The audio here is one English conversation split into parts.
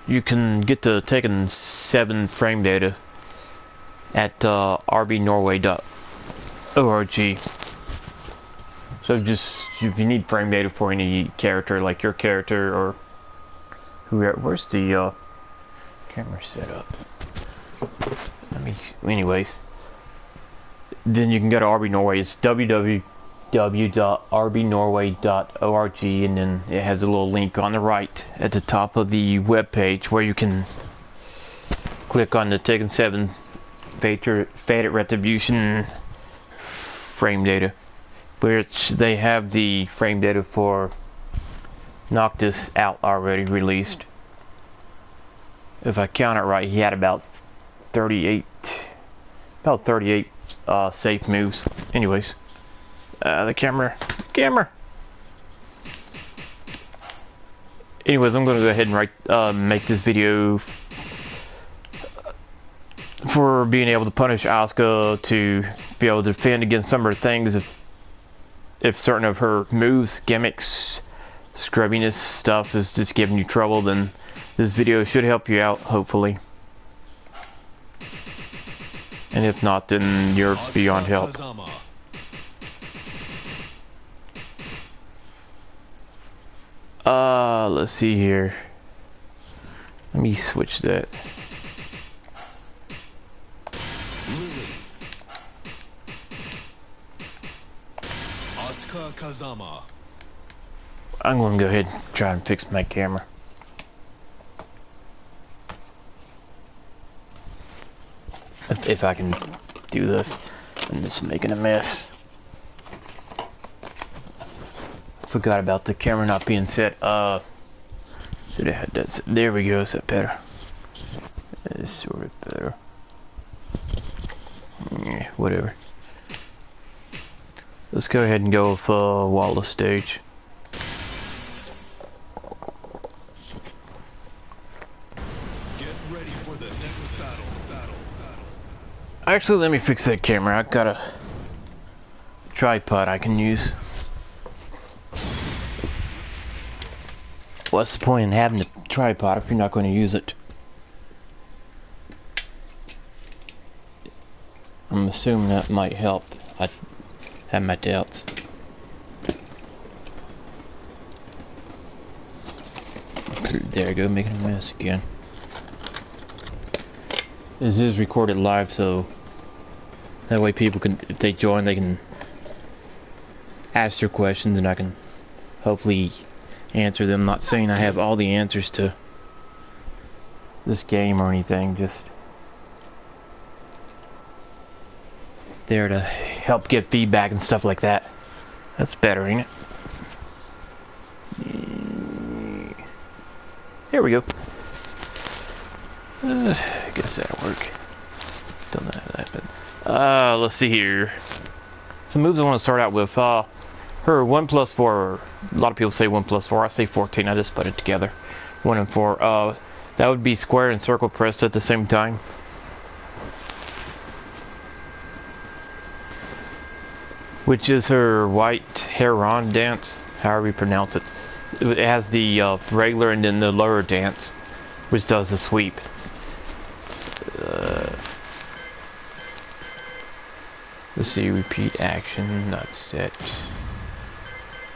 you can get the Tekken 7 frame data at rbnorway.org. So just if you need frame data for any character, like your character or whoever, where's the camera set up? Anyways, then you can go to RB Norway. It's www.rbnorway.org, and then it has a little link on the right at the top of the web page where you can click on the Tekken 7 Faded Retribution frame data, which they have the frame data for Noctis out already released. If I count it right, he had about 38 safe moves. Anyways, the camera. Anyways, I'm going to go ahead and make this video for being able to punish Asuka, to be able to defend against some of her things if certain of her moves, gimmicks, scrubbiness stuff is just giving you trouble, then this video should help you out, hopefully. And if not, then you're beyond help. Let's see here. Let me switch that. Asuka Kazama. I'm going to go ahead and try and fix my camera. If I can do this. I'm just making a mess. Forgot about the camera not being set. Should have had that. There we go. Is that better? It's sort of better. Yeah, whatever. Let's go ahead and go with Wallace stage. Get ready for the next battle. Actually, let me fix that camera. I got a tripod I can use. What's the point in having a tripod if you're not going to use it? I'm assuming that might help. I have my doubts. There we go, making a mess again. This is recorded live, so that way people can, if they join, they can ask their questions and I can hopefully answer them. Not saying I have all the answers to this game or anything, just there to help get feedback and stuff like that. That's better, ain't it? There we go. I guess that'll work. Don't know how that happened. Let's see here. Some moves I want to start out with. Her 1+4. A lot of people say 1+4. I say 14. I just put it together. 1 and 4. That would be square and circle pressed at the same time. Which is her white heron dance, however you pronounce it. It has the regular and then the lower dance, which does the sweep. Let's see, repeat action, not set.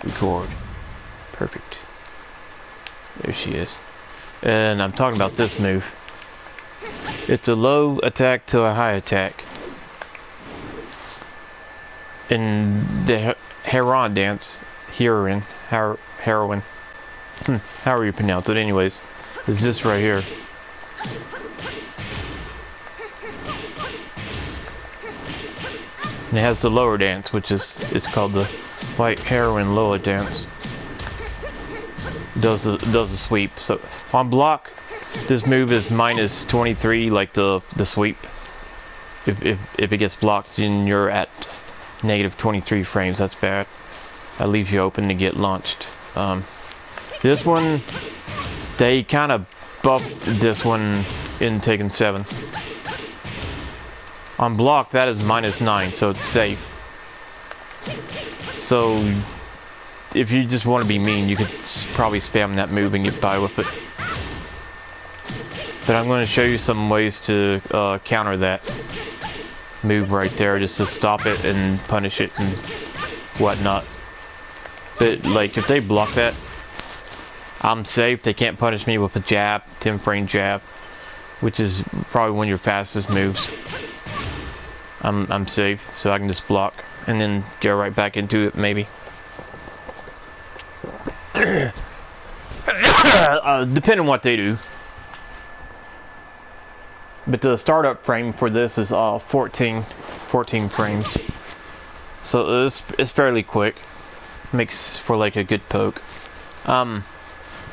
Record. Perfect. There she is. And I'm talking about this move. It's a low attack to a high attack. In the heron dance, heroine, however you pronounce it, anyways, is this right here. And it has the lower dance, which is called the white heroine lower dance. Does the sweep. So on block, this move is -23, like the sweep. If it gets blocked, then you're at -23 frames. That's bad. That leaves you open to get launched. This one, they kind of buffed this one in Tekken 7. On block, that is -9, so it's safe. So if you just want to be mean, you could probably spam that move and get by with it. But I'm going to show you some ways to counter that move right there, just to stop it and punish it and whatnot. But like if they block that, I'm safe. They can't punish me with a jab, 10 frame jab, which is probably one of your fastest moves. I'm safe, so I can just block and then go right back into it maybe. Depending on what they do. But the startup frame for this is 14 frames. So it's fairly quick. Makes for like a good poke. Let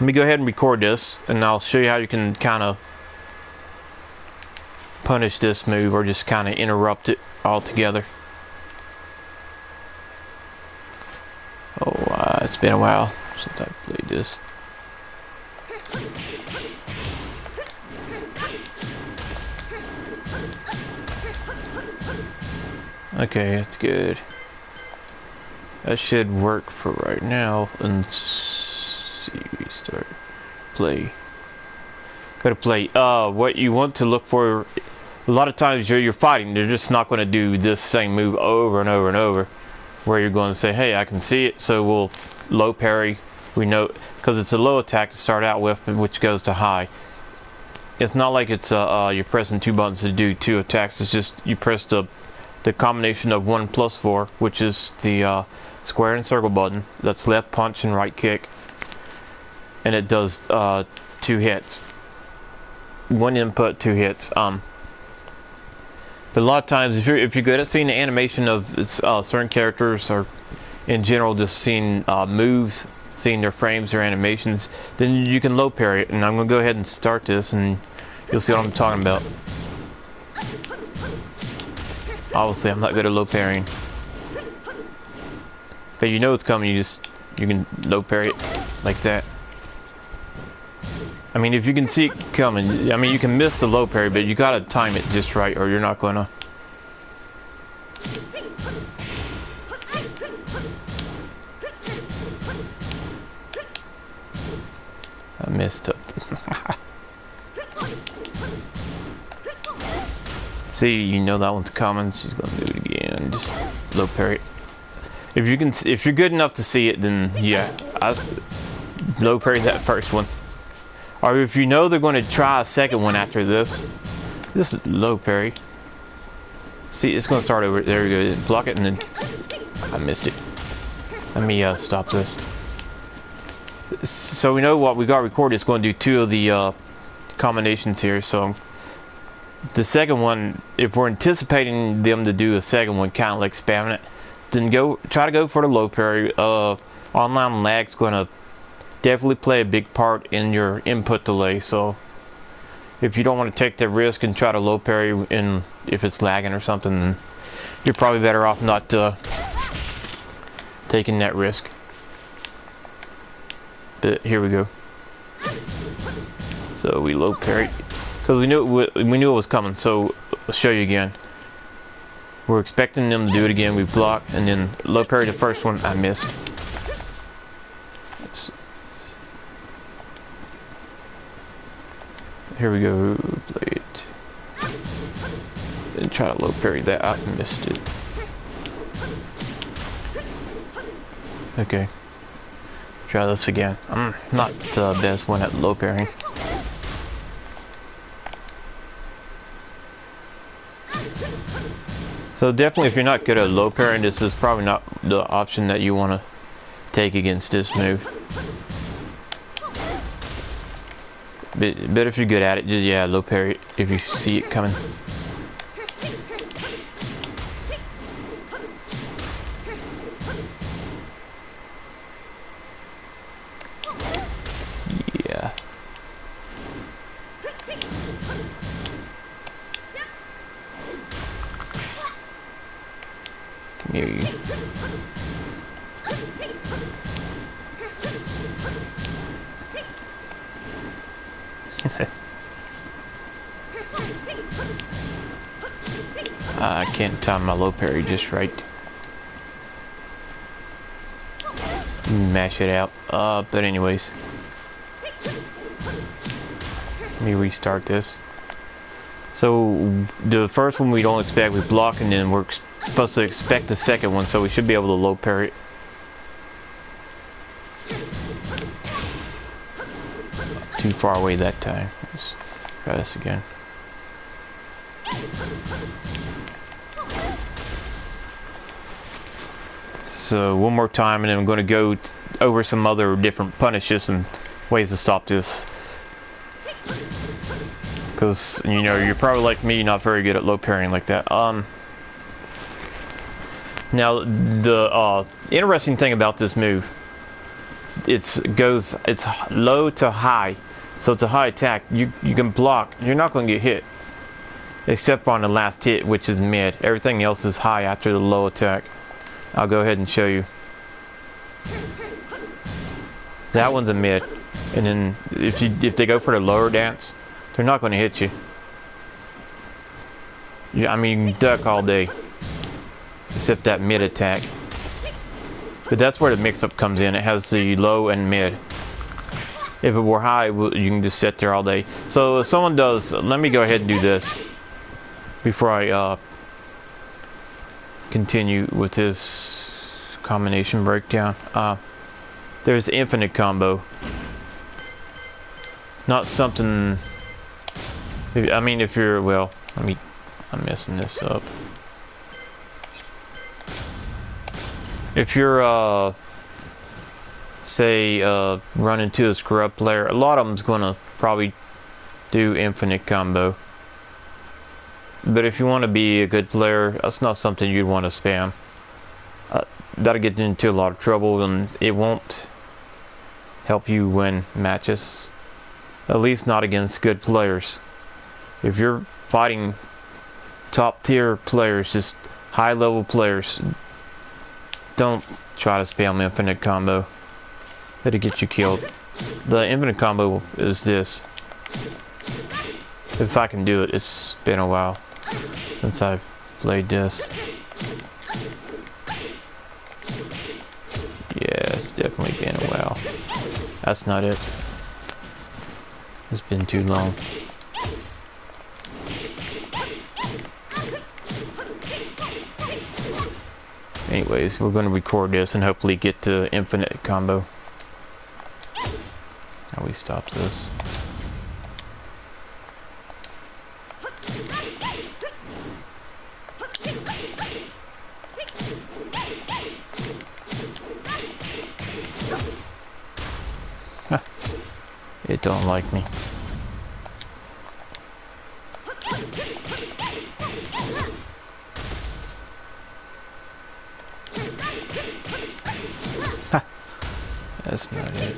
me go ahead and record this, and I'll show you how you can kind of punish this move or just kind of interrupt it altogether. Oh, it's been a while since I played this. Okay, that's good. That should work for right now. And see, restart. Play. Go to play. What you want to look for, a lot of times you're fighting, they're just not going to do this same move over and over and over. Where you're going to say, hey, I can see it, so we'll low parry. We know, because it's a low attack to start out with, which goes to high. It's not like it's you're pressing 2 buttons to do 2 attacks. It's just you press the combination of 1 plus 4, which is the square and circle button. That's left punch and right kick, and it does 2 hits. 1 input, 2 hits. But a lot of times, if you're good at seeing the animation of certain characters, or in general just seeing moves, seeing their frames or animations, then you can low parry it. And I'm gonna go ahead and start this, and you'll see what I'm talking about. Obviously, I'm not good at low parrying, but you know it's coming. You can low parry it like that. I mean, if you can see it coming, I mean, you can miss the low parry, but you gotta time it just right, or you're not gonna. I messed up. See, you know that one's coming. She's gonna do it again. Just low parry it. If you're good enough to see it, then yeah, I low parry that first one. Or if you know they're going to try a second one after this, just low parry. See, it's going to start over. There we go. Block it, and then I missed it. Let me stop this. So we know what we got recorded is going to do 2 of the combinations here. So the second one, if we're anticipating them to do a second one, kind of like spamming it, then try to go for the low parry. Online lag's going to definitely play a big part in your input delay, so if you don't want to take the risk and try to low parry in if it's lagging or something, then you're probably better off not taking that risk. But here we go. So we low parry because we knew it was coming. So I'll show you again. We're expecting them to do it again. We block and then low parry the first one. I missed. Here we go, play it. Then try to low parry that. I missed it. Okay. Try this again. I'm not the best one at low parrying. So definitely if you're not good at low parrying, this is probably not the option that you want to take against this move. But if you're good at it, just yeah, low parry it if you see it coming. Yeah. Come here, you. I can't time my low parry just right. Mash it out. But anyways. Let me restart this. So the first one we don't expect, we block, and then we're supposed to expect the second one, so we should be able to low parry it. Too far away that time. Let's try this again. So one more time, and then I'm going to go over some other different punishes and ways to stop this. Because, you know, you're probably like me, not very good at low parrying like that. Now, the interesting thing about this move, it's low to high, so it's a high attack. You can block. You're not going to get hit, except on the last hit, which is mid. Everything else is high after the low attack. I'll go ahead and show you. That one's a mid, and then if they go for the lower dance, they're not going to hit you. I mean, duck all day, except that mid attack. But that's where the mix-up comes in. It has the low and mid. If it were high, you can just sit there all day. So if someone does, let me go ahead and do this before I continue with this combination breakdown. There's infinite combo. Not something. I mean, if you're, well, I'm messing this up. If you're, say, run into a scrub player, a lot of them's gonna probably do infinite combo. But if you want to be a good player, that's not something you'd want to spam. That'll get you into a lot of trouble, and it won't help you win matches. At least not against good players. If you're fighting top tier players, just high level players, don't try to spam infinite combo. It'll get you killed. The infinite combo is this. If I can do it, it's been a while since I've played this. Yeah, it's definitely been a while. That's not it. It's been too long. Anyways, we're going to record this and hopefully get to infinite combo. How we stop this? It don't like me. Ha! That's not it.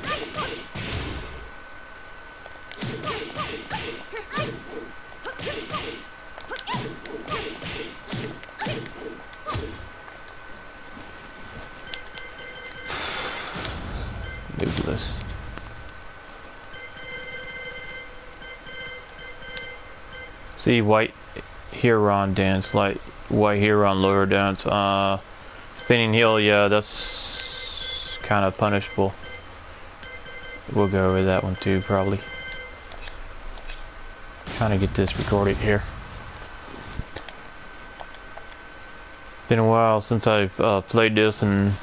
Moveless. See, white Huron dance, like white Huron lower dance. Spinning heel, yeah, that's kind of punishable. We'll go over that one too, probably. Trying to get this recorded here. Been a while since I've played this, and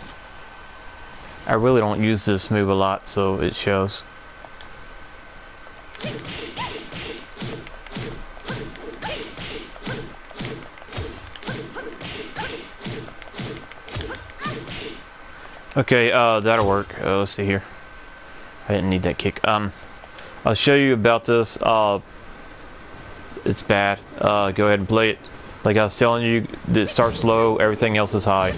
I really don't use this move a lot, so it shows. Okay, that'll work. Let's see here. I didn't need that kick. I'll show you about this. It's bad. Go ahead and play it. Like I was telling you, it starts low, everything else is high.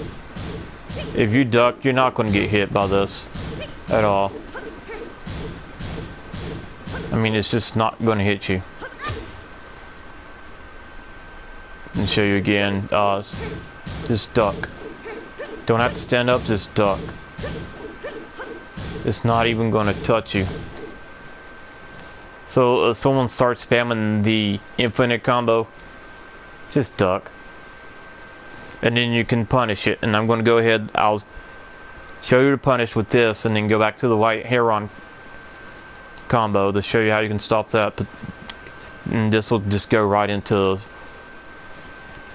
If you duck, you're not going to get hit by this at all. I mean, it's just not going to hit you. And show you again. Just duck. Don't have to stand up, just duck. It's not even going to touch you. So someone starts spamming the infinite combo, just duck. And then you can punish it. And I'm going to go ahead, I'll show you to punish with this, and then go back to the white Heron combo to show you how you can stop that. But And this will just go right into,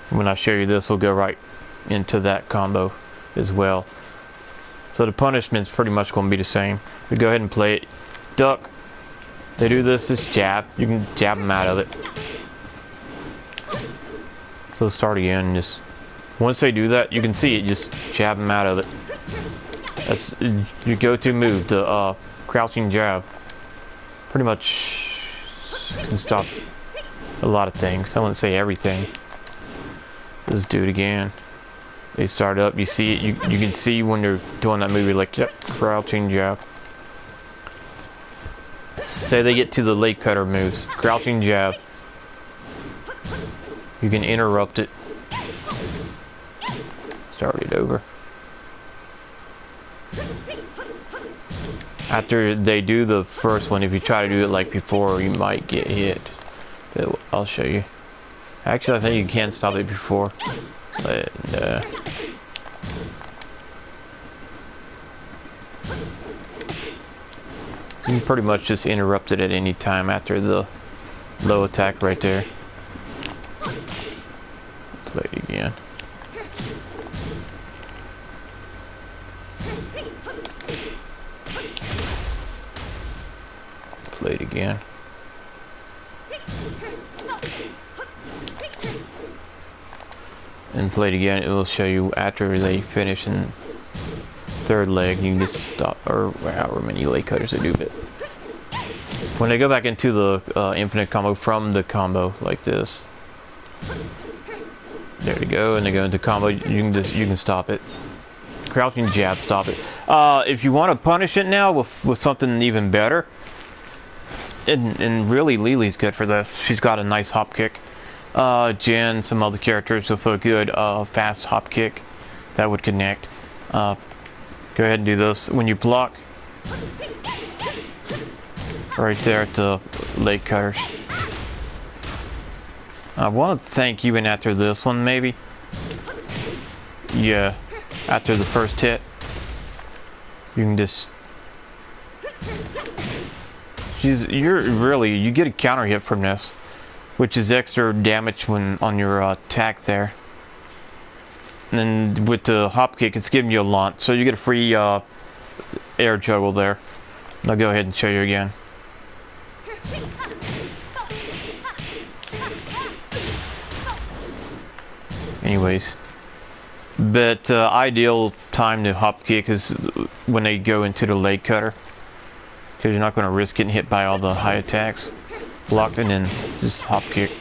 when I show you this, will go right into that combo as well. So the punishment's pretty much going to be the same. We go ahead and play it. Duck. They do this jab. You can jab them out of it. So start again. Just once they do that, you can see it. Just jab them out of it. That's your go-to move. The crouching jab. Pretty much can stop a lot of things. I wouldn't say everything. Let's do it again. They start up. You see it. You can see when they're doing that move. You're like, yep, crouching jab. Say they get to the leg cutter moves. Crouching jab. You can interrupt it. Start it over. After they do the first one, if you try to do it like before, you might get hit. But I'll show you. Actually, I think you can stop it before. But, you can pretty much just interrupt it at any time after the low attack right there. Play it again. Play it again. And play it again. It will show you after they finish in third leg. You can just stop, or however many leg cutters they do. But when they go back into the infinite combo from the combo like this, there we go. And they go into combo. You can stop it. Crouching jab, stop it. If you want to punish it now with something even better, and really Lily's good for this. She's got a nice hop kick. Jen, some other characters with a good fast hop kick that would connect. Go ahead and do this. When you block, right there at the leg cutters. I want to thank you in after this one, maybe. Yeah, after the first hit, you can just. You get a counter hit from this, which is extra damage when on your attack there. And then with the hop kick, it's giving you a launch, so you get a free air juggle there. I'll go ahead and show you again. Anyways, but ideal time to hop kick is when they go into the leg cutter, because you're not going to risk getting hit by all the high attacks. Blocked and then just hop kick.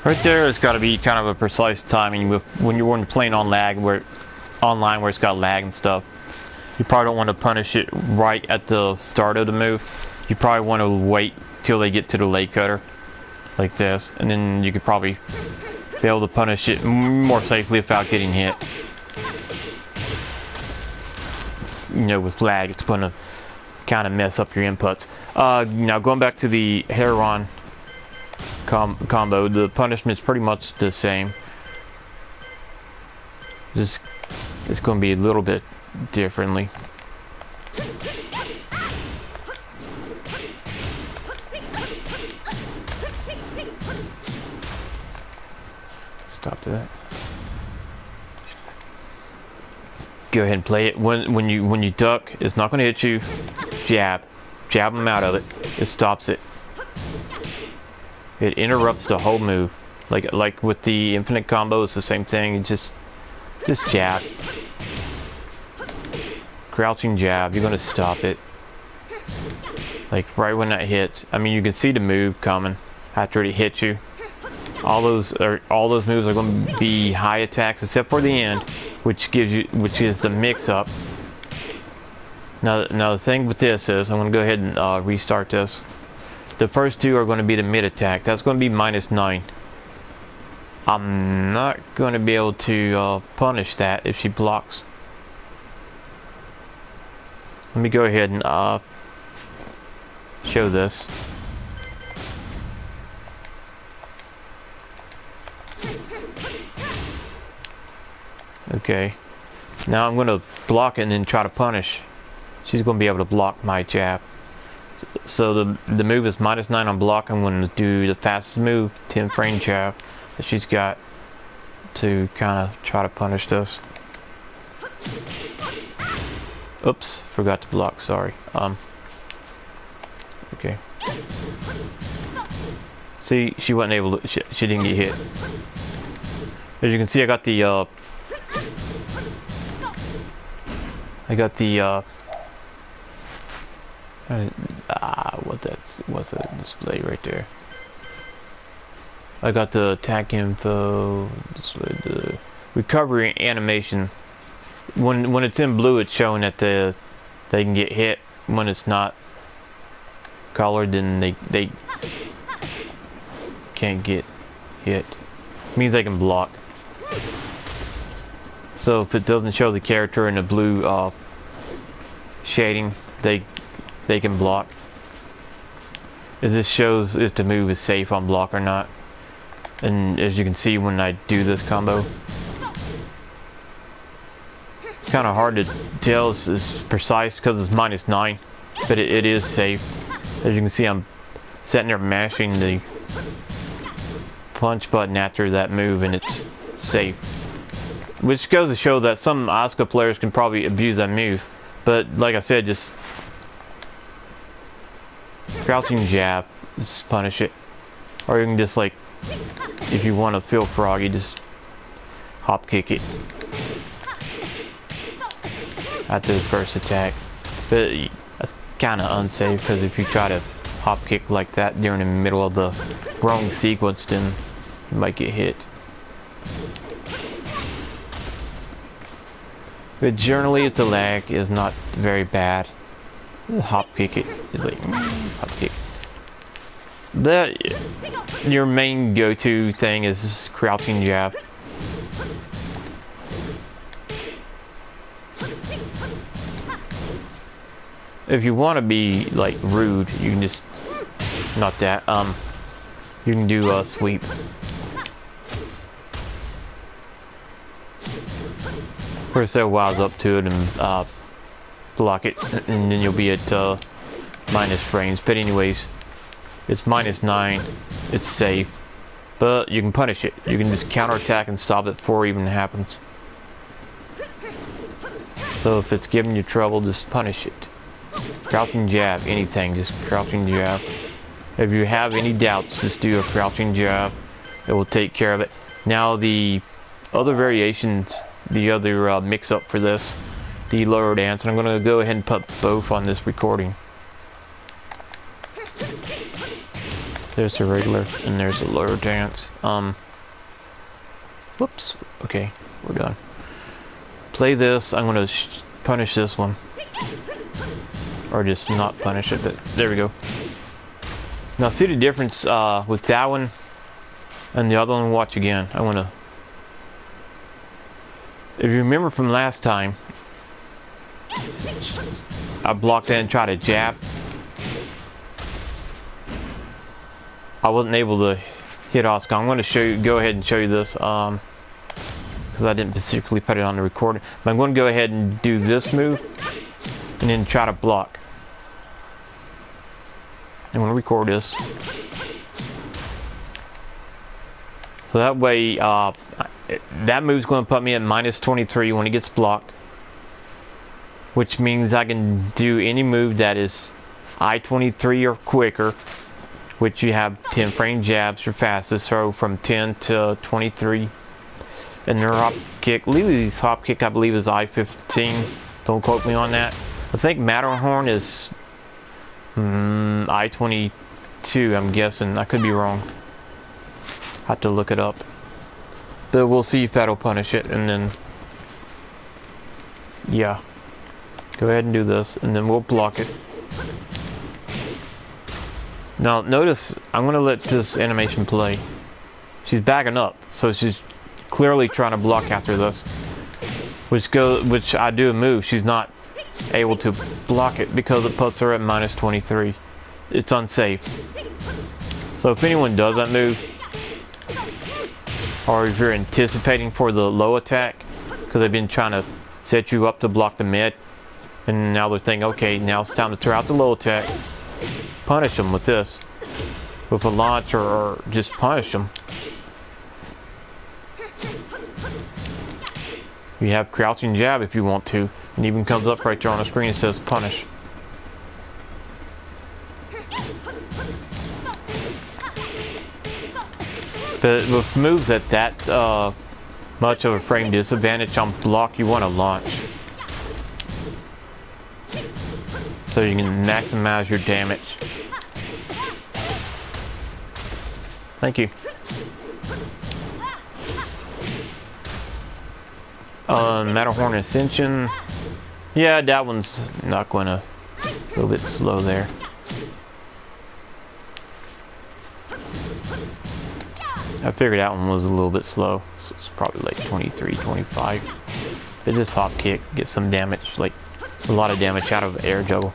Right there, it's got to be kind of a precise timing when you're playing on lag, online where it's got lag and stuff. You probably don't want to punish it right at the start of the move. You probably want to wait till they get to the leg cutter, like this, and then you could probably be able to punish it more safely without getting hit. You know, with lag, it's going to kind of mess up your inputs. Now going back to the Heron combo, the punishment's pretty much the same. Just it's going to be a little bit differently. Stop that. Go ahead and play it. When you duck, it's not going to hit you. Jab them out of it. It stops it. It interrupts the whole move. Like with the infinite combo, it's the same thing. You just jab. crouching jab, you're gonna stop it. Like right when that hits. I mean, you can see the move coming after it hits you. All those moves are going to be high attacks except for the end, which is the mix-up. Now the thing with this is, I'm going to go ahead and restart this. The first two are going to be the mid attack. That's going to be -9. I'm not going to be able to punish that if she blocks. Let me go ahead and show this. Okay, now I'm going to block it and then try to punish. She's going to be able to block my jab. So the move is -9 on block. I'm going to do the fastest move, 10 frame jab that she's got to kind of try to punish this. Oops, forgot to block, sorry. Okay. See, she wasn't able to, she didn't get hit. As you can see, I got the what's that display right there? I got the attack info, the recovery animation. When it's in blue, it's showing that they can get hit. When it's not colored, then they can't get hit. It means they can block. So if it doesn't show the character in the blue shading, they can block. This shows if the move is safe on block or not. And as you can see, when I do this combo, it's kind of hard to tell it's precise because it's -9, but it is safe. As you can see, I'm sitting there mashing the punch button after that move, and it's safe. Which goes to show that some Asuka players can probably abuse that move. But like I said, just crouching jab, just punish it. Or you can just, like, if you want to feel froggy, just hop kick it after the first attack. But that's kind of unsafe, because if you try to hop kick like that during the middle of the wrong sequence, then you might get hit. But generally, if the lag is not very bad, hop kick it is like hop kick. Your main go-to thing is this crouching jab. If you want to be like rude, you can just not that. You can do a sweep. First, set wilds up to it and block it, and then you'll be at minus frames. But anyways, it's -9. It's safe, but you can punish it. You can just counterattack and stop it before it even happens. So if it's giving you trouble, just punish it. Crouching jab, anything, just crouching jab. If you have any doubts, just do a crouching jab. It will take care of it. Now the other variations, the other mix-up for this, the lower dance, and I'm going to go ahead and put both on this recording. There's the regular, and there's the lower dance. Whoops. Okay, we're done. Play this. I'm going to punish this one. Or just not punish it, but there we go. Now see the difference with that one and the other one. Watch again. I want to... If you remember from last time, I blocked that and tried to jab. I wasn't able to hit Asuka. I'm going to show you, go ahead and show you this, because I didn't particularly put it on the recording. But I'm going to go ahead and do this move, and then try to block. I'm going to record this. So that way, that move's going to put me at -23 when it gets blocked. Which means I can do any move that is I-23 or quicker. Which you have 10 frame jabs or fastest, so from 10 to 23. And their hop kick, Lily's hop kick I believe is I-15. Don't quote me on that. I think Matterhorn is I-22, I'm guessing. I could be wrong. Have to look it up. But we'll see if that'll punish it, and then... yeah. Go ahead and do this, and then we'll block it. Now, notice, I'm going to let this animation play. She's backing up, so she's clearly trying to block after this. Which I do a move. She's not able to block it because it puts her at -23. It's unsafe. So if anyone does that move, or if you're anticipating for the low attack, because they've been trying to set you up to block the mid, and now they're thinking, okay, now it's time to throw out the low attack, punish them with this, with a launch, or just punish them. You have crouching jab if you want to, and even comes up right there on the screen and says punish. But with moves at that much of a frame disadvantage on block, you want to launch, so you can maximize your damage. Thank you. Matterhorn Ascension. Yeah, that one's not gonna. A little bit slow there. I figured that one was a little bit slow, so it's probably like 23, 25. But this hop kick gets some damage, like a lot of damage out of air juggle.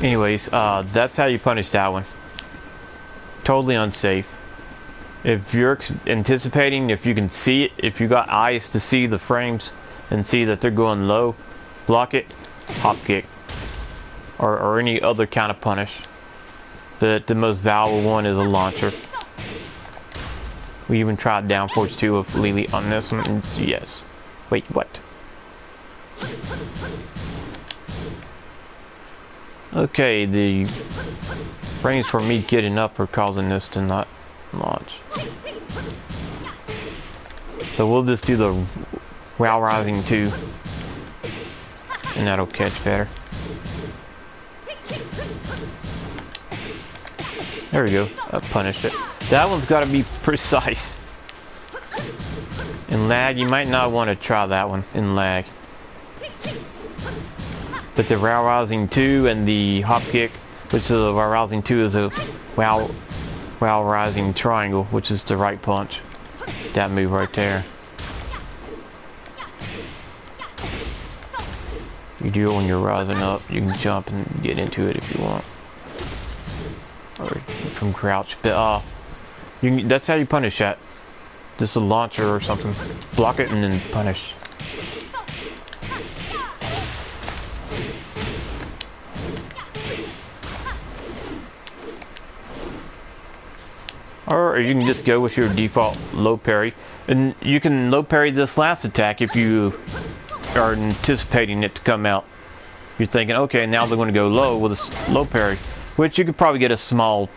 Anyways, that's how you punish that one. Totally unsafe. If you're anticipating, if you can see it, if you got eyes to see the frames and see that they're going low, block it, hop kick, or any other kind of punish. But the most valuable one is a launcher. We even tried down force 2 of Lily on this one, and yes. Wait, what? Okay, the frames for me getting up are causing this to not launch. So we'll just do the Wow Rising 2, and that'll catch better. There we go, I punished it. That one's got to be precise. In lag, you might not want to try that one in lag. But the Wow Rising 2 and the hop kick, which is the Wow Rising 2 is a Wow Rising triangle, which is the right punch. That move right there. You do it when you're rising up. You can jump and get into it if you want, or from crouch. But that's how you punish that. Just a launcher or something. Block it and then punish. Or you can just go with your default low parry, and you can low parry this last attack if you are anticipating it to come out. You're thinking, okay, now they're going to go low with a low parry, which you could probably get a small,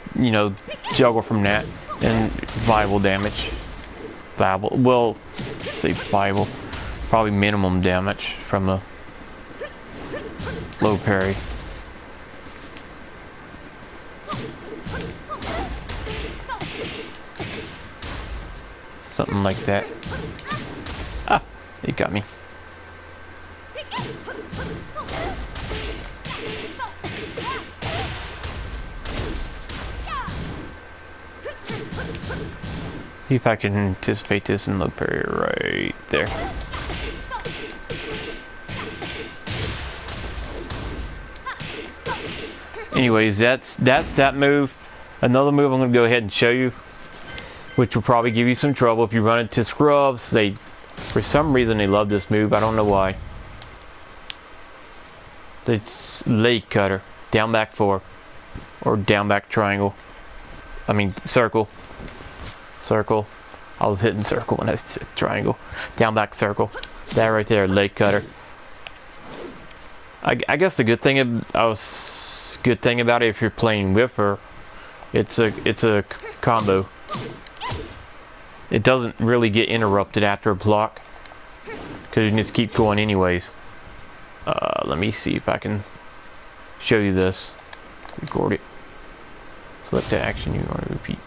juggle from that, and viable damage. Viable, well, say viable, probably minimum damage from a low parry. Something like that. Ah, it got me. See if I can anticipate this and look parry right there. Anyways, that's that move. Another move I'm going to go ahead and show you, which will probably give you some trouble if you run into scrubs. For some reason, they love this move. I don't know why. It's leg cutter, down back 4, or down back triangle. I mean circle. Circle. I was hitting circle when I said triangle. Down back circle. That right there, leg cutter. I guess the good thing I was good thing about it, if you're playing with her, it's a combo. It doesn't really get interrupted after a block, because you can just keep going anyways. Let me see if I can show you this. Record it. Select the action you want to repeat.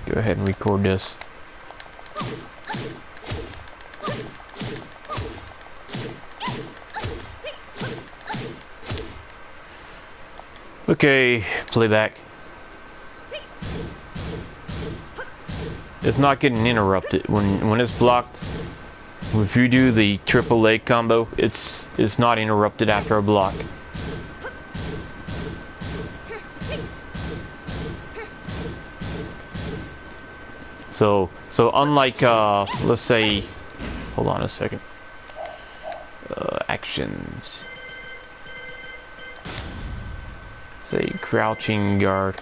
Go ahead and record this. Okay, playback. It's not getting interrupted when it's blocked. If you do the triple leg combo, it's not interrupted after a block. So unlike let's say, hold on a second. Actions. Say crouching guard.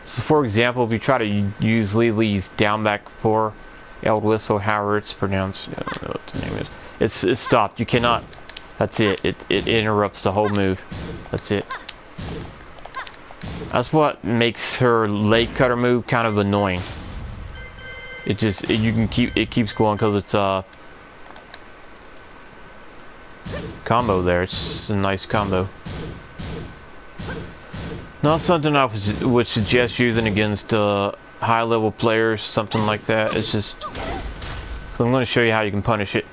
So for example, if you try to use Lily's down back 4 L whistle, however it's pronounced, I don't know what the name is. It's stopped. You cannot. That's it. It interrupts the whole move. That's it. That's what makes her leg cutter move kind of annoying. It keeps going because it's combo there. It's just a nice combo. Not something I would suggest using against high level players, something like that. It's just, because I'm going to show you how you can punish it.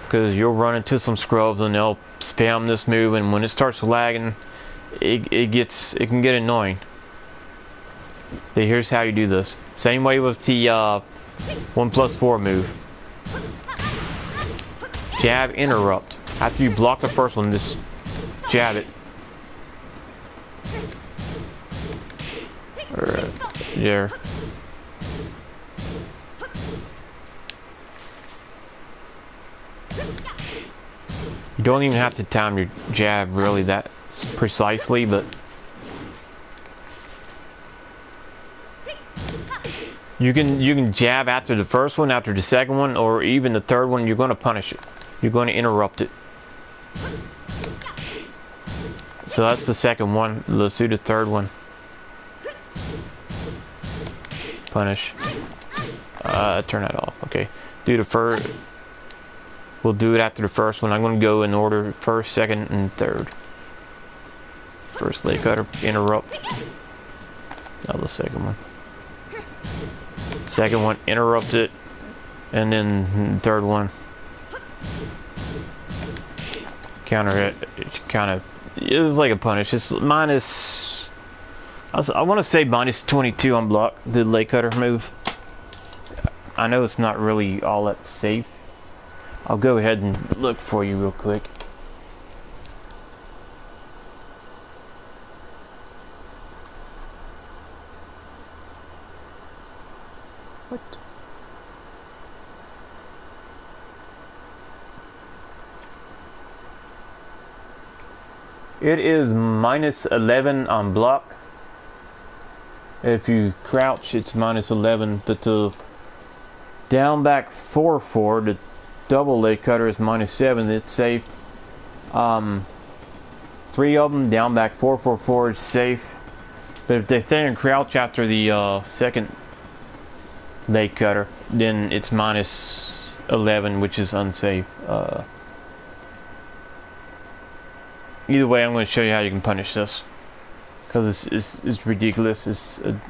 Because you'll run into some scrubs and they'll spam this move, and when it starts lagging, it can get annoying. Okay, here's how you do this. Same way with the 1+4 move. Jab, interrupt. After you block the first one, just jab it. There. You don't even have to time your jab really that precisely, but you can jab after the first one, after the second one, or even the third one. You're going to punish it. You're going to interrupt it. So that's the second one. Let's do the third one. Punish. Turn that off. Okay. Do the first. We'll do it after the first one. I'm going to go in order: first, second, and third. First leg cutter, interrupt. Now the second one. Second one, interrupt it, and then third one. Counter it. It's kind of. It's like a punish. It's minus. I want to say minus 22 on block, the leg cutter move. I know it's not really all that safe. I'll go ahead and look for you real quick. What? It is minus 11 on block. If you crouch, it's minus 11, but the down back 4-4, the double leg cutter, is minus 7. It's safe. 3 of them down back 4-4-4 is safe, but if they stay in crouch after the second leg cutter, then it's minus 11, which is unsafe. Either way, I'm going to show you how you can punish this. Because it's ridiculous. It's a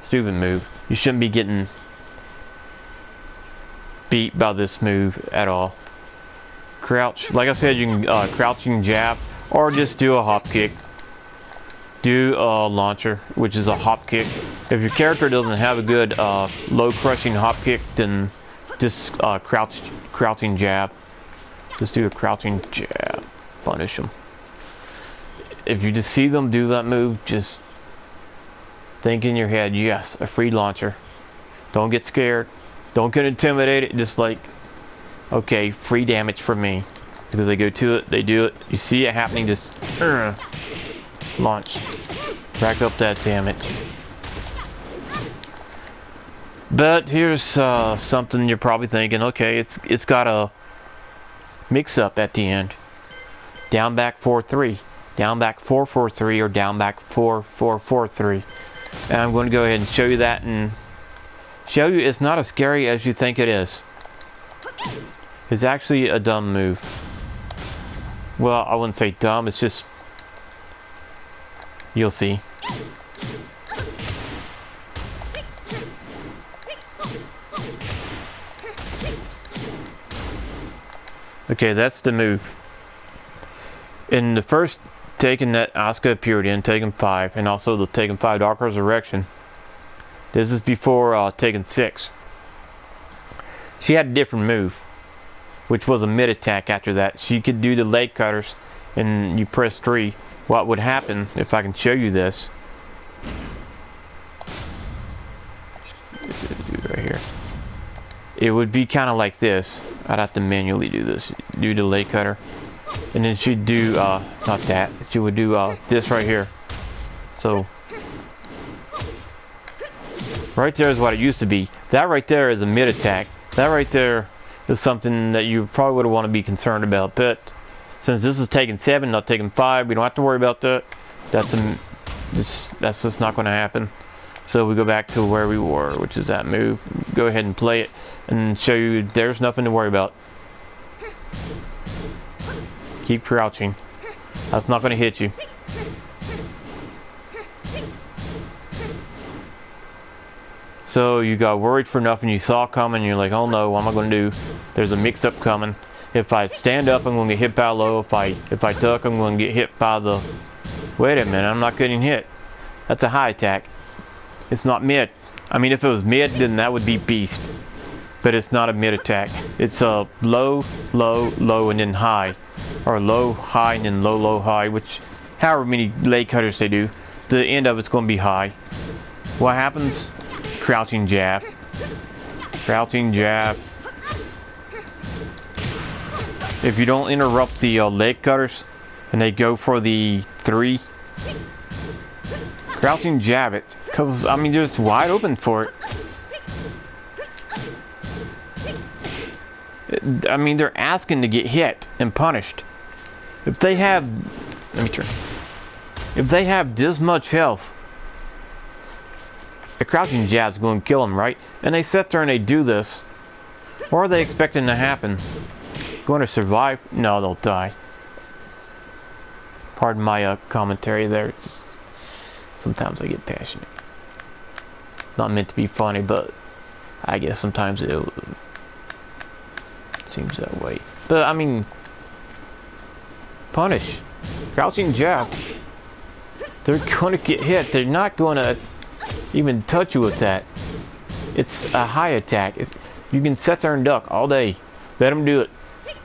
stupid move. You shouldn't be getting beat by this move at all. Crouch. Like I said, you can crouching jab, or just do a hop kick. Do a launcher, which is a hop kick. If your character doesn't have a good low crushing hop kick, then just crouching jab. Just do a crouching jab. Punish them. If you just see them do that move, just think in your head, yes, a free launcher. Don't get scared. Don't get intimidated. Just like, okay, free damage for me. Because they go to it, they do it. You see it happening, just launch. Rack up that damage. But here's something you're probably thinking, okay, it's got a mix up at the end. Down back 4-3, down back 4-4-3, or down back 4-4-4-3. And I'm going to go ahead and show you that and show you it's not as scary as you think it is. It's actually a dumb move. Well, I wouldn't say dumb, it's just, you'll see. Okay, that's the move. In the first Taken that Asuka appeared in, Taken 5, and also the Taken 5 Dark Resurrection. This is before Taken 6. She had a different move, which was a mid attack after that. She could do the leg cutters, and you press 3. What would happen, if I can show you this, right here, it would be kind of like this. I'd have to manually do this, do the leg cutter, and then she'd do not that, she would do this right here. So right there is what it used to be. That right there is a mid attack. That right there is something that you probably would want to be concerned about, but since this is Taken 7, not Taken 5, we don't have to worry about that. That's just not going to happen. So we go back to where we were, which is that move. Go ahead and play it and show you there's nothing to worry about. Keep crouching. That's not going to hit you. So you got worried for nothing. You saw it coming. You're like, oh no, what am I going to do? There's a mix-up coming. If I stand up, I'm going to get hit by low. If I duck, I'm going to get hit by the... Wait a minute, I'm not getting hit. That's a high attack. It's not mid. I mean, if it was mid, then that would be beast. But it's not a mid attack. It's a low, low, low, and then high. Or low, high, and then low, low, high. Which, however many leg cutters they do, the end of it's going to be high. What happens? Crouching jab. Crouching jab. If you don't interrupt the leg cutters, and they go for the 3, crouching jab it, because I mean, they're just wide open for it. I mean, they're asking to get hit and punished. If they have, let me turn. If they have this much health, a crouching jab's going to kill them, right? And they sit there and they do this. What are they expecting to happen? Going to survive? No, they'll die. Pardon my commentary there. Sometimes I get passionate. Not meant to be funny, but I guess sometimes it seems that way. But I mean, punish. Crouching jab. They're going to get hit. They're not going to even touch you with that. It's a high attack. You can sit there and duck all day. Let them do it.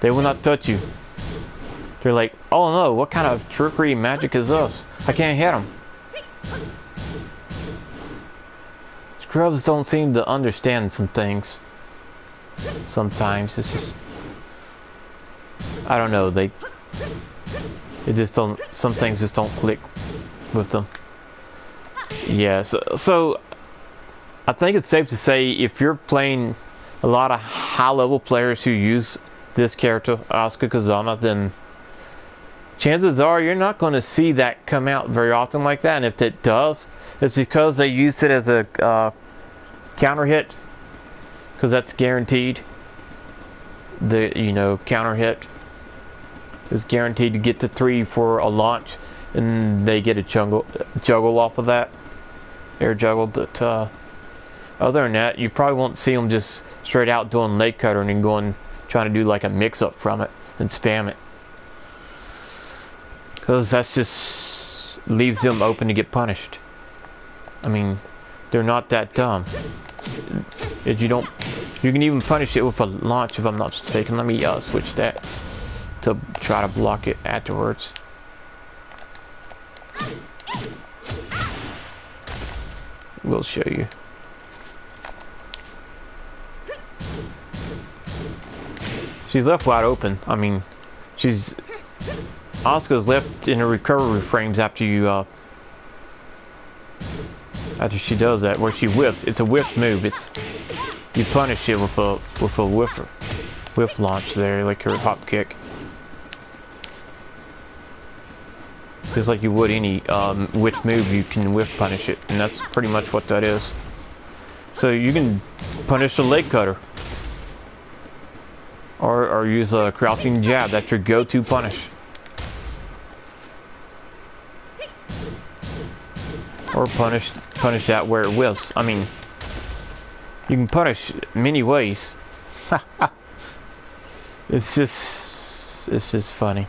They will not touch you. They're like, oh no, what kind of trickery magic is this? I can't hit them. Scrubs don't seem to understand some things. Sometimes it's just, I don't know, it just don't, some things just don't click with them. Yeah, so I think it's safe to say if you're playing a lot of high level players who use this character, Asuka Kazama, then chances are you're not going to see that come out very often like that. And if it does, it's because they used it as a counter hit, because that's guaranteed. The counter hit is guaranteed to get to 3 for a launch, and they get a juggle off of that, air juggle. But other than that, you probably won't see them just straight out doing leg cutter and then trying to do like a mix up from it and spam it, because that's just leaves them open to get punished. I mean, they're not that dumb. If you can even punish it with a launch, if I'm not mistaken. Let me switch that to try to block it afterwards. We'll show you. She's left wide open. I mean, Asuka's left in her recovery frames after after she does that, where she whiffs. It's a whiff move. You punish it with a whiffer. whiff launch there, like her hop kick. Just like you would any whiff move, you can whiff punish it, and that's pretty much what that is. So you can punish the leg cutter, or use a crouching jab. That's your go-to punish. Or punish that where it whiffs. I mean, you can punish many ways. It's just funny.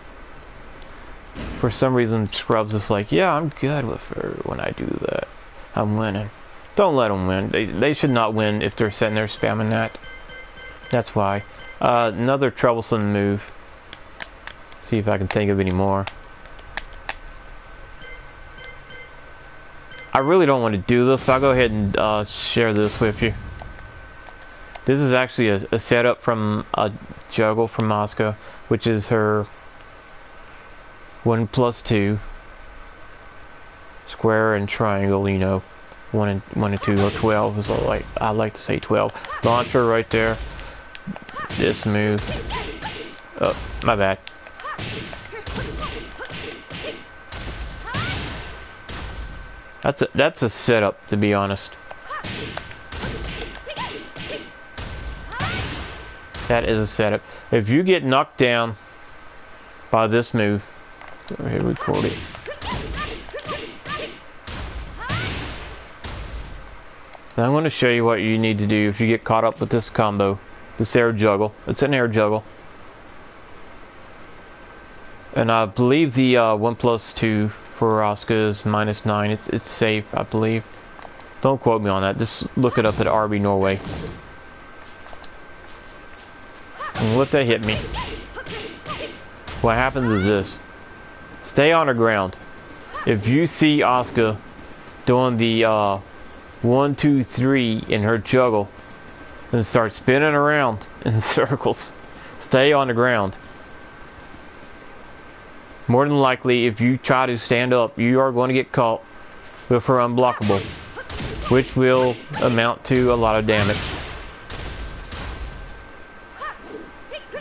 For some reason, Scrubs is like, yeah, I'm good with her when I do that. I'm winning. Don't let them win. They should not win if they're sitting there spamming that. That's why. Another troublesome move. See if I can think of any more. I really don't want to do this, but I'll go ahead and share this with you. This is actually a setup from a juggle from Asuka, which is her 1+2 square and triangle, you know, 1 and 2 or 12 is I like to say 12. Launcher right there. This move. Oh, my bad. That's a setup, to be honest. That is a setup. If you get knocked down by this move, go ahead and record it. Now I'm going to show you what you need to do if you get caught up with this combo, this air juggle. It's an air juggle, and I believe the 1+2 for Asuka is -9. It's safe, I believe. Don't quote me on that. Just look it up at RB Norway. And let that hit me. What happens is this. Stay on the ground. If you see Asuka doing the 1, 2, 3 in her juggle and start spinning around in circles, stay on the ground. More than likely, if you try to stand up, you are going to get caught with her unblockable, which will amount to a lot of damage.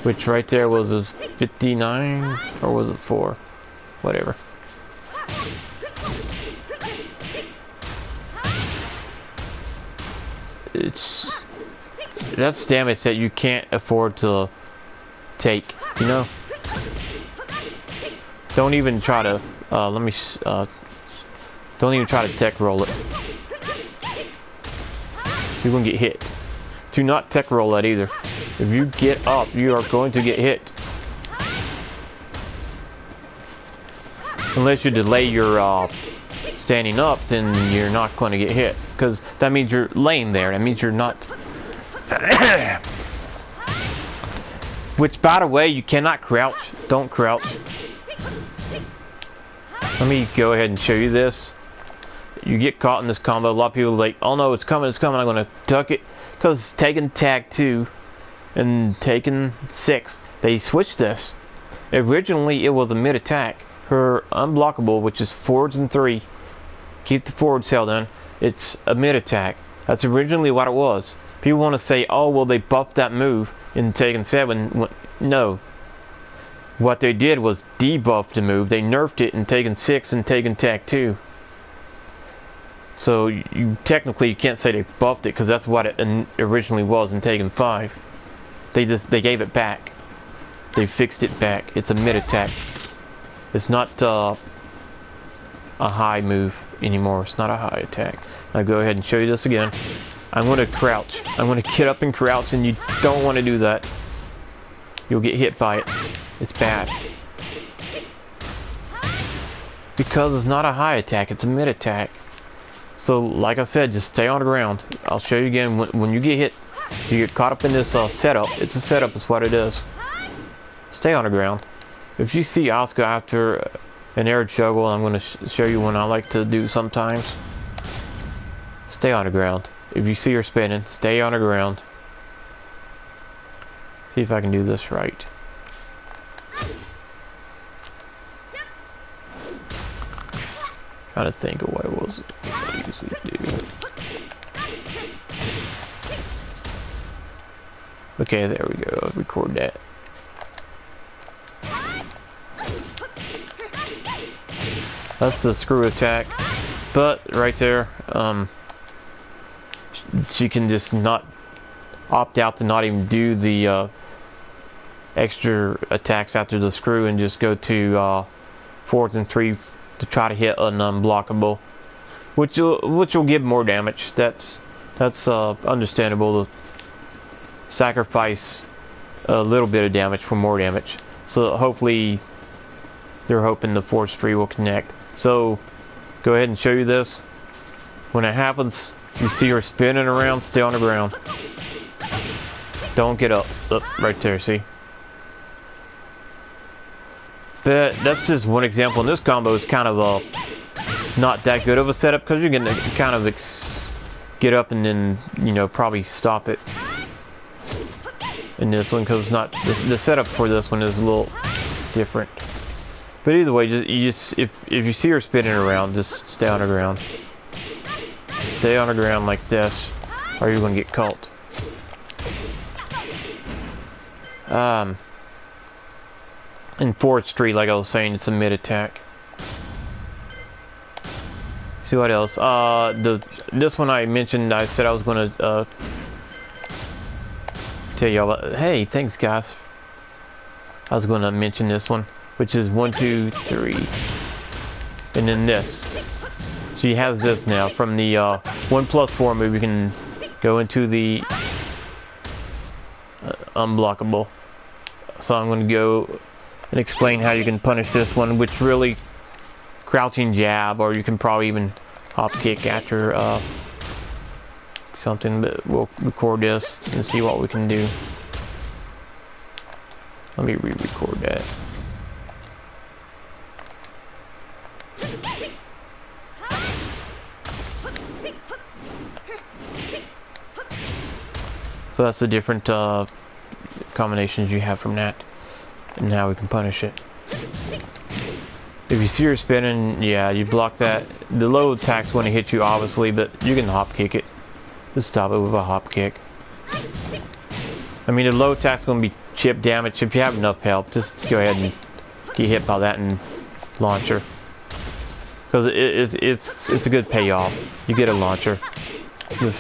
Which right there was a 59, or was it 4? Whatever. That's damage that you can't afford to take, you know? Don't even try to, don't even try to tech roll it. You're gonna get hit. Do not tech roll that either. If you get up, you are going to get hit. Unless you delay your standing up, then you're not going to get hit. Because that means you're laying there. That means you're not... Which, by the way, you cannot crouch. Don't crouch. Let me go ahead and show you this. You get caught in this combo. A lot of people are like, oh no, it's coming, I'm going to duck it. Because taking tag 2 and taking 6, they switched this. Originally, it was a mid attack. Her unblockable, which is forwards and 3. Keep the forwards held in. It's a mid attack. That's originally what it was. People want to say, oh, well, they buffed that move in Taken 7. No. What they did was debuff the move. They nerfed it in Taken 6 and Taken Tag 2. So you technically you can't say they buffed it because that's what it originally was in Taken 5. They gave it back. They fixed it back. It's a mid attack. It's not a high move anymore. It's not a high attack. I'll go ahead and show you this again. I'm going to crouch. I'm going to get up and crouch, and you don't want to do that. You'll get hit by it. It's bad. Because it's not a high attack, it's a mid attack. So, like I said, just stay on the ground. I'll show you again. When you get hit, you get caught up in this setup. It's a setup, is what it is. Stay on the ground. If you see Asuka after an air juggle, I'm going to show you one I like to do sometimes. Stay on the ground. If you see her spinning, stay on the ground. See if I can do this right. Trying to think of what it was I usually do. Okay, there we go. I'll record that. That's the screw attack. But right there, she can just not opt out to not even do the extra attacks after the screw and just go to 4th and 3 to try to hit an unblockable, which will give more damage. That's understandable to sacrifice a little bit of damage for more damage. So hopefully they're hoping the force 3 will connect. So go ahead and show you this. When it happens, you see her spinning around, stay on the ground. Don't get up. Up right there, see? But that's just one example. And this combo is kind of not that good of a setup because you're going to kind of get up and then, you know, probably stop it in this one because it's not the setup for this one is a little different. But either way, if you see her spinning around, just stay on the ground. Stay on the ground like this, or you're gonna get caught. In Force 3, like I was saying, it's a mid attack. See what else? This one I mentioned. I said I was gonna tell y'all about. Hey, thanks guys. I was gonna mention this one, which is 1, 2, 3, and then this. She has this now from the 1+4 move. You can go into the unblockable. So I'm going to go and explain how you can punish this one, which really crouching jab, or you can probably even hop kick after something. But we'll record this and see what we can do. Let me re-record that. So that's the different combinations you have from that, and now we can punish it. If you see her spinning, yeah, you block that. The low attack's going to hit you, obviously, but you can hop kick it. Just stop it with a hop kick. I mean, the low attack's going to be chip damage. If you have enough help, just go ahead and get hit by that and launch her. Because it's a good payoff. You get a launcher. You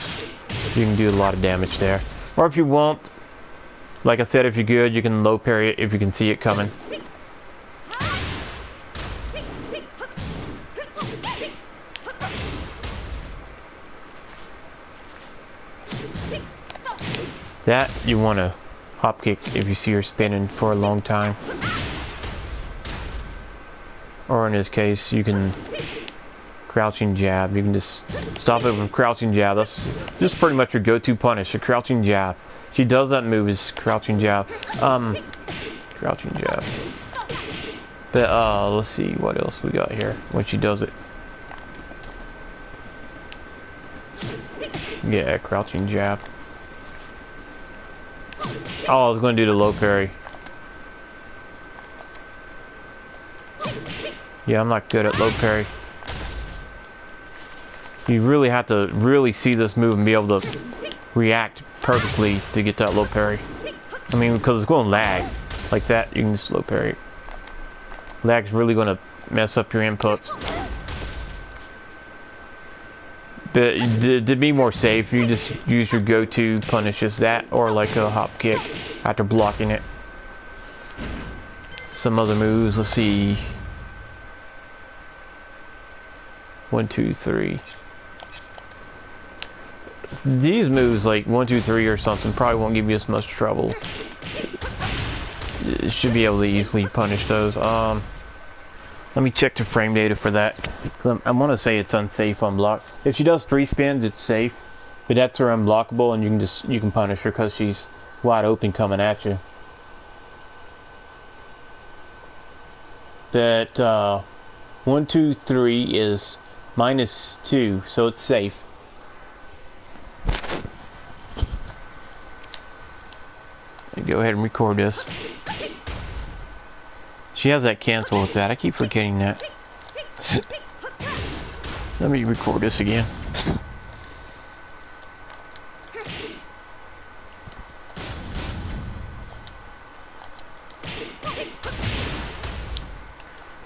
can do a lot of damage there. Or if you won't, like I said, if you're good, you can low parry it if you can see it coming. That you want to hop kick if you see her spinning for a long time. Or in this case, you can crouching jab. You can just stop it with crouching jab. That's just pretty much your go-to punish, a crouching jab. She does that move is crouching jab. Crouching jab. But let's see what else we got here when she does it. Yeah, crouching jab. Oh, I was going to do the low parry. Yeah, I'm not good at low parry. You really have to really see this move and be able to react perfectly to get that low parry. I mean, because it's going to lag. Like that, you can just low parry. Lag's really going to mess up your inputs. But to be more safe, you just use your go-to punishes, that or like a hop kick after blocking it. Some other moves, let's see. 1, 2, 3. These moves like 1, 2, 3 or something probably won't give you as much trouble. You should be able to easily punish those. Let me check the frame data for that. I want to say it's unsafe on block. If she does 3 spins, it's safe. But that's her unblockable, and you can punish her because she's wide open coming at you. But 1, 2, 3 is -2, so it's safe. Go ahead and record this. She has that cancel with that. I keep forgetting that. Let me record this again.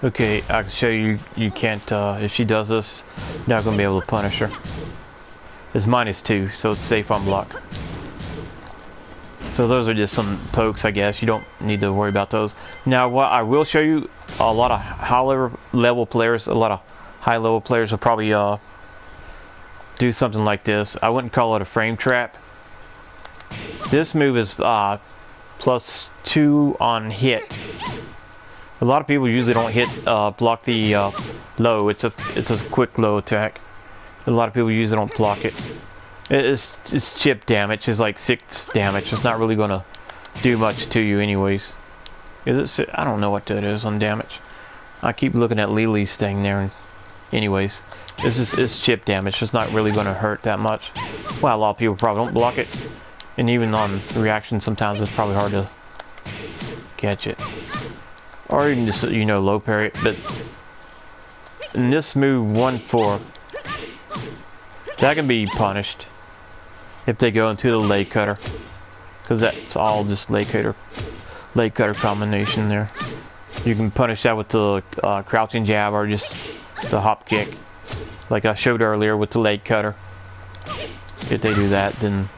Okay, I can show you. You can't. If she does this, you're not gonna be able to punish her. It's -2, so it's safe on block. So those are just some pokes, I guess. You don't need to worry about those. Now, what I will show you, a lot of high-level players, a lot of high-level players will probably do something like this. I wouldn't call it a frame trap. This move is +2 on hit. A lot of people usually don't hit block the low. It's a quick low attack. A lot of people usually don't block it. It's chip damage. It's like 6 damage. It's not really gonna do much to you, anyways. Is it? I don't know what that is on damage. I keep looking at Lily's thing there. And anyways, it's chip damage. It's not really gonna hurt that much. Well, a lot of people probably don't block it, and even on reaction, sometimes it's probably hard to catch it, or you can just low parry it. But in this move 1-4, that can be punished if they go into the leg cutter, because that's all just leg cutter combination there. You can punish that with the crouching jab or just the hop kick, like I showed earlier with the leg cutter. If they do that, then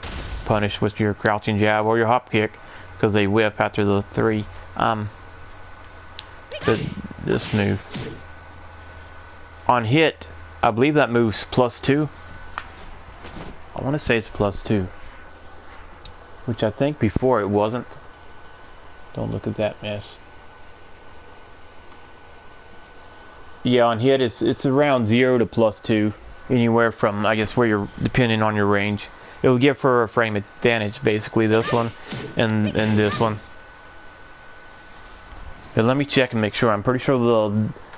punish with your crouching jab or your hop kick, because they whip after the 3. But this move on hit, I believe that move's +2. I want to say it's +2, which I think before it wasn't. Don't look at that mess. Yeah, on hit it's around 0 to +2, anywhere from, I guess, where you're, depending on your range. It'll give her a frame advantage, basically, this one and this one. And let me check and make sure. I'm pretty sure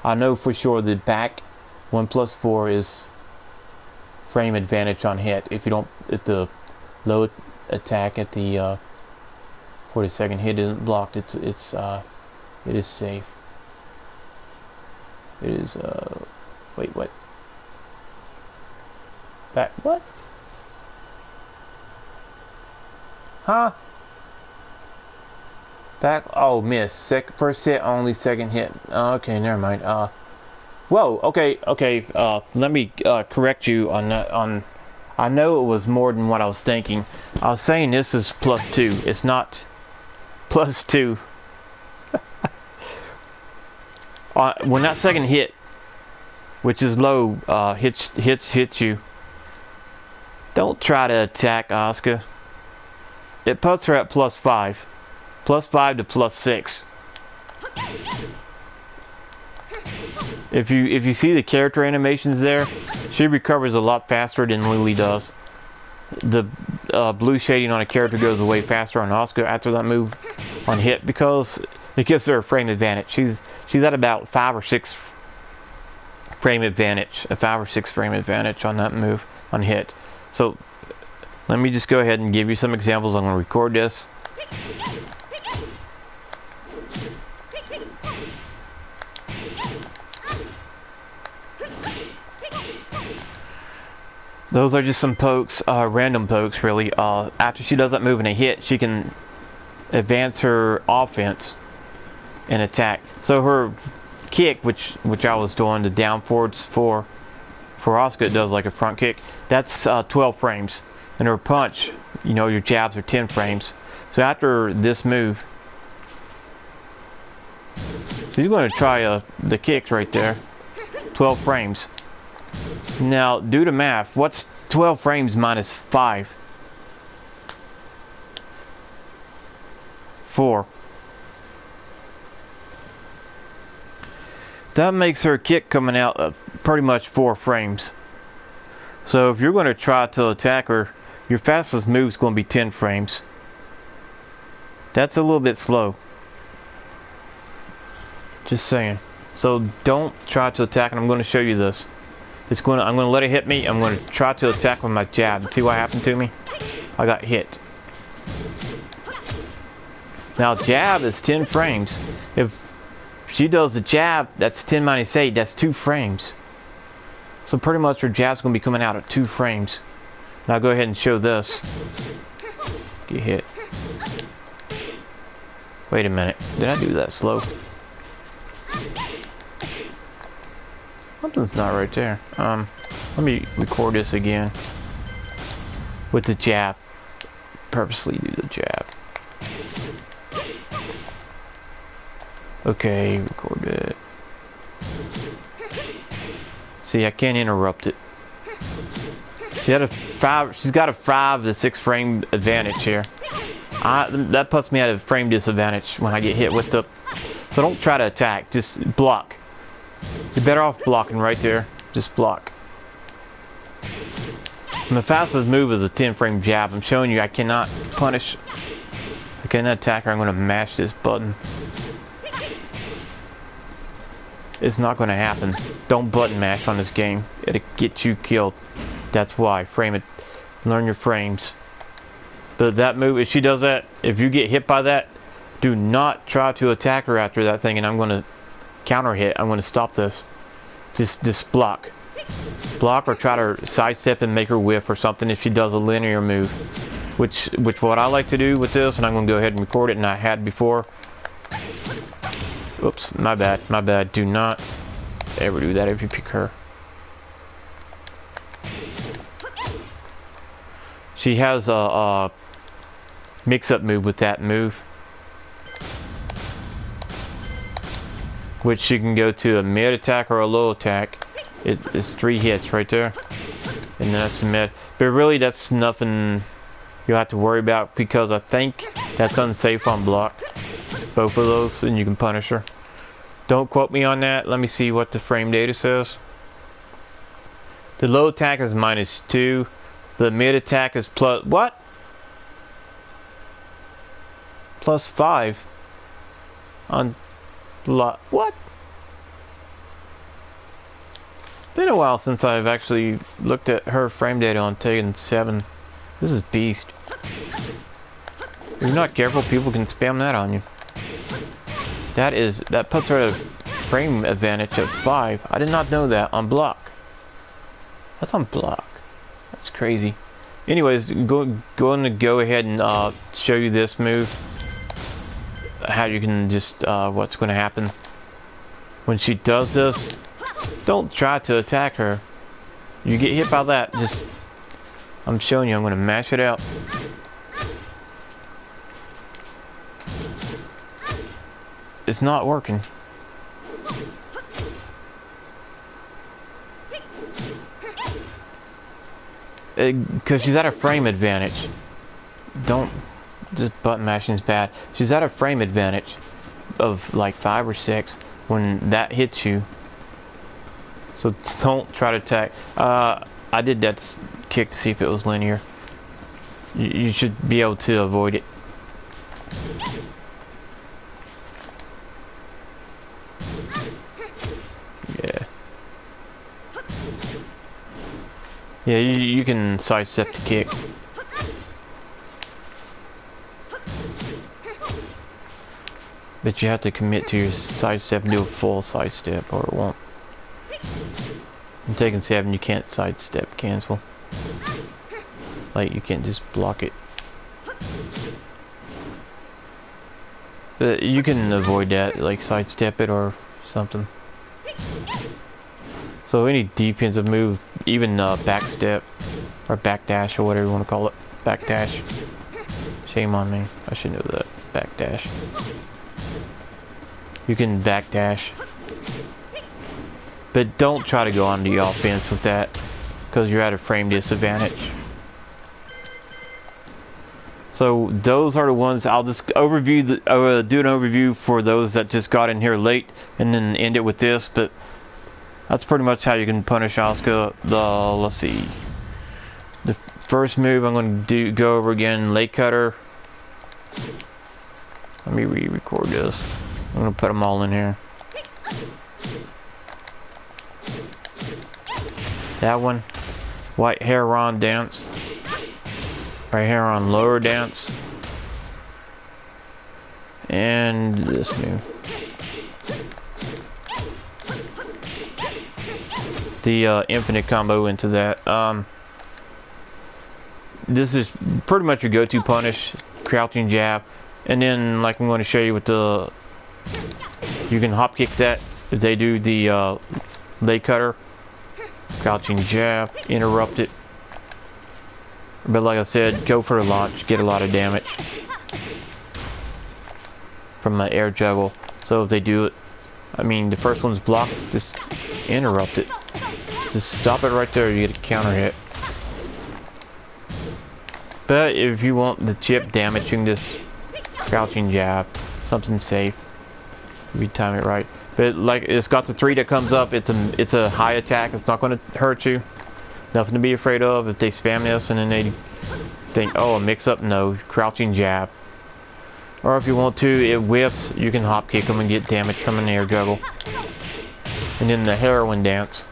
I know for sure the back 1+4 is frame advantage on hit. If the low attack at the 42nd hit isn't blocked, it is safe. It is wait, what? Back what? Huh? Back, oh, miss. First hit only, second hit. Okay, never mind. Whoa, okay. Let me correct you on that. I know it was more than what I was thinking. I was saying this is +2. It's not +2. When that second hit, which is low, hits you, don't try to attack Asuka. It puts her at +5. +5 to +6. If you see the character animations there, she recovers a lot faster than Lily does. The blue shading on a character goes away faster on Asuka after that move on hit, because it gives her a frame advantage. She's at about 5 or 6 frame advantage, a 5 or 6 frame advantage on that move on hit. So let me just go ahead and give you some examples. I'm going to record this. Those are just some pokes, random pokes really. After she does that move in a hit, she can advance her offense and attack. So her kick, which I was doing, the down forwards for Asuka, it does like a front kick. That's 12 frames. And her punch, your jabs are 10 frames. So after this move, she's going to try the kicks right there. 12 frames. Now, do the math. What's 12 frames minus 5? 4. That makes her kick coming out pretty much 4 frames. So if you're going to try to attack her, your fastest move is going to be 10 frames. That's a little bit slow. Just saying. So don't try to attack, and I'm going to show you this. I'm going to let it hit me. I'm going to try to attack with my jab. See what happened to me? I got hit. Now jab is 10 frames. If she does the jab, that's 10 minus 8. That's 2 frames. So pretty much her jab's going to be coming out at 2 frames. Now go ahead and show this. Get hit. Wait a minute. Did I do that slow? Something's not right there. Let me record this again. With the jab. Purposely do the jab. Okay, record it. See, I can't interrupt it. She's got a 5 to 6 frame advantage here. That puts me at a frame disadvantage when I get hit with the... So don't try to attack, just block. You're better off blocking right there. Just block. And the fastest move is a 10 frame jab. I'm showing you I cannot punish. I cannot attack her. I'm going to mash this button. It's not going to happen. Don't button mash on this game. It'll get you killed. That's why. Frame it. Learn your frames. But that move, if she does that, if you get hit by that, do not try to attack her after that thing, and I'm going to counter hit. I'm going to stop this. Just block. Block or try to sidestep and make her whiff or something if she does a linear move. Which what I like to do with this, and I'm going to go ahead and record it, and I had before. Oops, my bad. Do not ever do that if you pick her. She has a mix-up move with that move, which you can go to a mid attack or a low attack. It's 3 hits right there, and that's the mid. But really, that's nothing you'll have to worry about because I think that's unsafe on block. Both of those, and you can punish her. Don't quote me on that. Let me see what the frame data says. The low attack is -2. The mid attack is plus what? +5 on what? Been a while since I've actually looked at her frame data on Tekken 7. This is beast. If you're not careful, people can spam that on you. That puts her at a frame advantage of 5. I did not know that on block. That's on block. That's crazy. Anyways, going to go ahead and show you this move. How you can just what's going to happen when she does this. Don't try to attack her. You get hit by that. Just I'm showing you. I'm going to mash it out. It's not working. Because she's at a frame advantage. Don't just button mashing is bad. She's at a frame advantage of like 5 or 6 when that hits you. So don't try to attack. I did that kick to see if it was linear. You should be able to avoid it. Yeah, you can sidestep the kick. But you have to commit to your sidestep and do a full sidestep or it won't. In Tekken 7 you can't sidestep cancel. Like you can't just block it. But you can avoid that, like sidestep it or something. So any defensive move, even backstep or backdash or whatever you want to call it, backdash. Shame on me, I should know that. Backdash. You can backdash, but don't try to go on the offense with that because you're at a frame disadvantage. So those are the ones. I'll just overview do an overview for those that just got in here late, and then end it with this. But that's pretty much how you can punish Asuka. Let's see. The first move I'm going to go over again. Late cutter. Let me re-record this. I'm going to put them all in here. That one. White hair on dance. Right hair on lower dance. And this move. The infinite combo into that. This is pretty much your go-to punish. Crouching jab. And then, like I'm going to show you with the... You can hop kick that if they do the leg cutter, crouching jab, interrupt it. But like I said, go for a launch, get a lot of damage from the air juggle. So if they do it, I mean the first one's blocked, just interrupt it. Just stop it right there, you get a counter hit. But if you want the chip damage, you can just crouching jab, something safe. If you time it right. But like it's got the 3 that comes up, it's a high attack, it's not gonna hurt you. Nothing to be afraid of. If they spam this and then they think, oh, a mix up, no, crouching jab. Or if you want to, it whiffs, you can hop kick them and get damage from an air juggle. And then the heroin dance.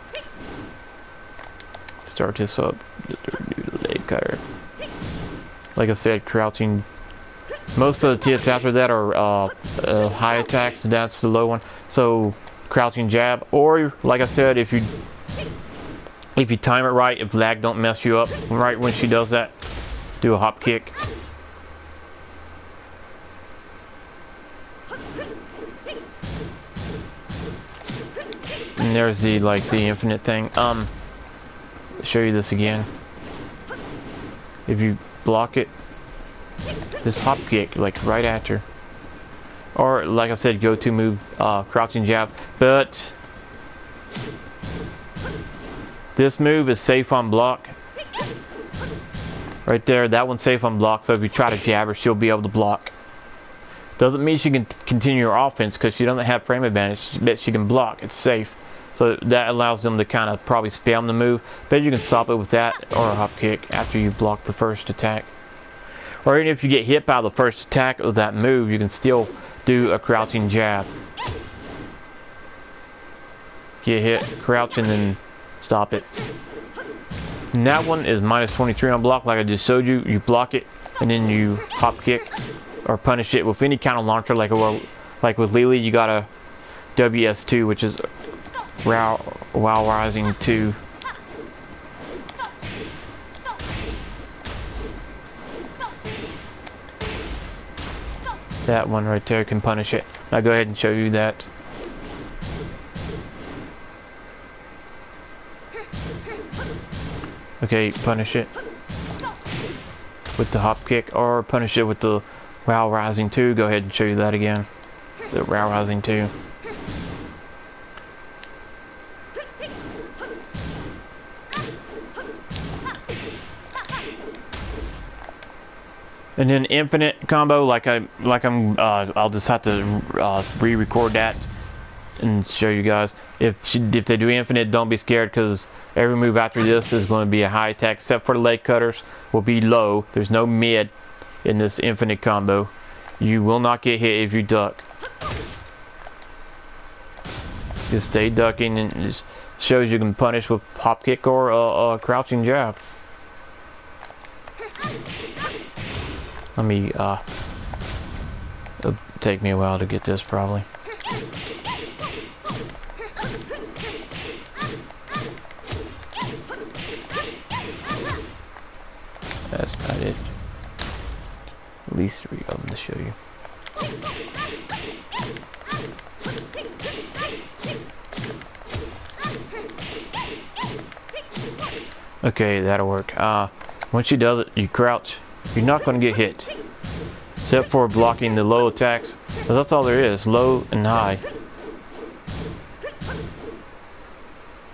Start this up, do the leg cutter. Like I said, crouching. Most of the hits after that are high attacks, that's the low one. So crouching jab, or like I said, if you time it right, if lag don't mess you up right when she does that, do a hop kick. And there's the infinite thing. Show you this again. If you block it, just hop kick like right after. Or like I said, go to move, crouching jab. But this move is safe on block. Right there, that one's safe on block. So if you try to jab her, she'll be able to block. Doesn't mean she can continue her offense because she doesn't have frame advantage. But she can block. It's safe. So that allows them to kind of probably spam the move. But you can stop it with that or a hop kick after you block the first attack. Or even if you get hit by the first attack of that move, you can still do a crouching jab. Get hit, crouch, and then stop it. And that one is minus 23 on block, like I just showed you. You block it, and then you hop kick or punish it with any kind of launcher. Like with Lily, you got a WS2, which is Wow Rising 2. That one right there can punish it. I'll go ahead and show you that. Okay, punish it with the hop kick, or punish it with the Wow Rising 2. Go ahead and show you that again. The Wow Rising 2. And then infinite combo, I'll just have to re-record that and show you guys. If they do infinite, don't be scared, because every move after this is going to be a high attack, except for the leg cutters will be low. There's no mid in this infinite combo. You will not get hit if you duck. Just stay ducking, and it just shows you can punish with hop kick or a crouching jab. Let me, it'll take me a while to get this probably. That's not it. At least 3 of them to show you. Okay, that'll work. Once she does it, you crouch. You're not going to get hit, except for blocking the low attacks, because that's all there is, low and high.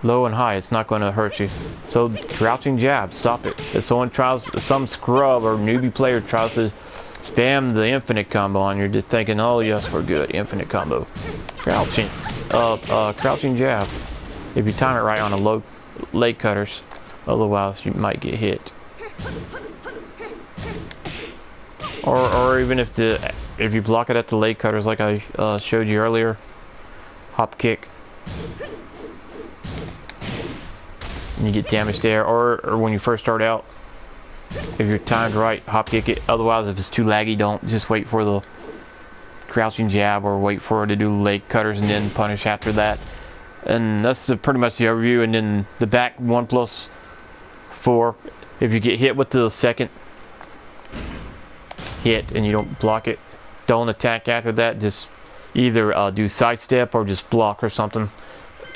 Low and high, it's not going to hurt you. So crouching jab, stop it. If some scrub or newbie player tries to spam the infinite combo on you, you're just thinking, oh yes, we're good, infinite combo. Crouching jab. If you time it right on the low leg cutters, otherwise you might get hit. Or even if you block it at the leg cutters, like I showed you earlier, hop kick, and you get damage there. Or when you first start out, if you're timed right, hop kick it. Otherwise, if it's too laggy, don't. Just wait for the crouching jab, or wait for her to do leg cutters and then punish after that. And that's pretty much the overview. And then the back 1+4. If you get hit with the second hit and you don't block it, don't attack after that. Just either do sidestep or just block or something.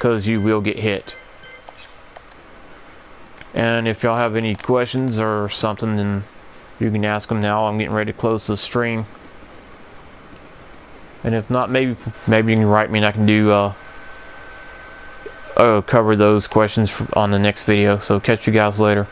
because you will get hit. And if y'all have any questions or something, then you can ask them now. I'm getting ready to close the stream. And if not, maybe you can write me and I can do cover those questions on the next video. So catch you guys later.